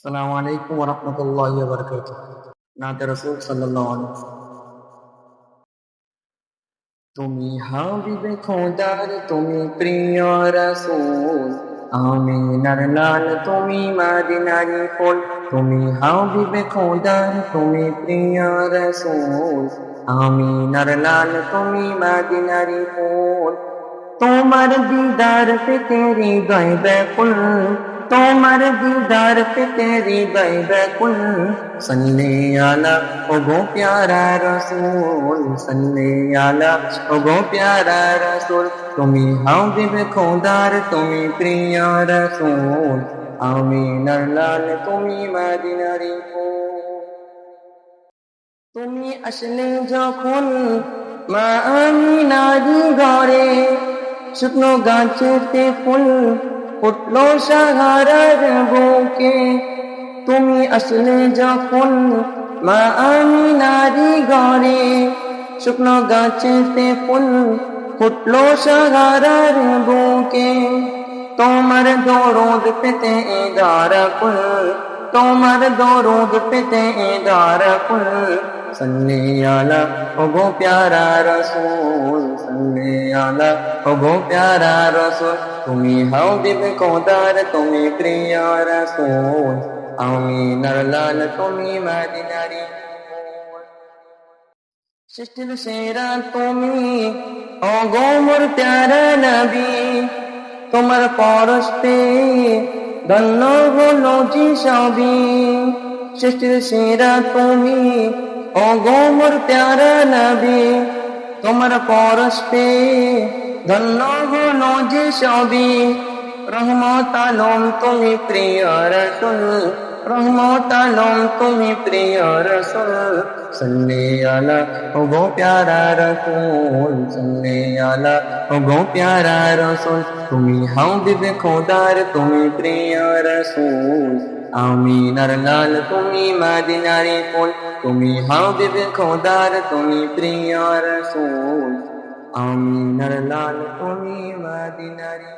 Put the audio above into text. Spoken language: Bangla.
আসসালামু আলাইকুম ওয়া রাহমাতুল্লাহি ওয়া বারাকাতুহু। নাতে রাসূল সাল্লাল্লাহু আলাইহি ওয়াসাল্লাম। তুমি হাবিবে খোদার, তুমি প্রিয় রাসূল, আমিনার লাল তুমি মদিনারি ফুল। তুমি হাবিবে খোদার, তুমি প্রিয় রাসূল, আমিনার লাল তুমি মদিনারি ফুল। তোমার দিদার পেতে হৃদয় ব্যাকুল, তোমার দিদার পেতে হৃদয় ব্যাকুল। সল্লে আলা ও গো প্যারা রসূল, সল্লে আলা ও গো প্যারা রসূল। তুমি হাবিবে খোদার, তুমি প্রিয় রসূল, আমিনার লাল তুমি মদিনারি ফুল। তুমি আসলে যখন মা আমিনারি ঘরে, শুকনো গাছেতে ফুল ফুটলো সাহারার বুকে। তুমি আসলে যখন মা আমিনারি ঘরে, শুকনো গাছেতে ফুল ফুটলো সাহারার বুকে। তোমার দরদ পেতে দারাকুল, তোমার দরদ পেতে দারাকুল। সল্লে আলা ও গো প্যারা রসূল, সল্লে আলা ও গো প্যারা রসূল। তুমি হাবিবে খোদার, তুমি প্রিয় রসূল, আমিনার লাল তুমি মদিনারি ফুল। সৃষ্টির সেরা তুমি ও গো মোর প্যারা নবী, তোমার পরশ পেয়ে ধন্য হলো যে সবই। সৃষ্টির সেরা তুমি ও গো মোর প্যারা নবী, তোমার পরশ পেয়ে ধন্য হলো যে সবই। রহমত আলম তুমি প্রিয় রসূল, রহমত আলম তুমি প্রিয় রসূল। সল্লে আলা ও গো প্যারা রসূল, সল্লে আলা ও গো প্যারা রসূল। তুমি হাবিবে খোদার, তুমি প্রিয় রসূল, আমিনার লাল তুমি মদিনারি ফুল। তুমি হাবিবে খোদার, তুমি প্রিয় রসূল, আমিনার লাল তুমি মদিনারি।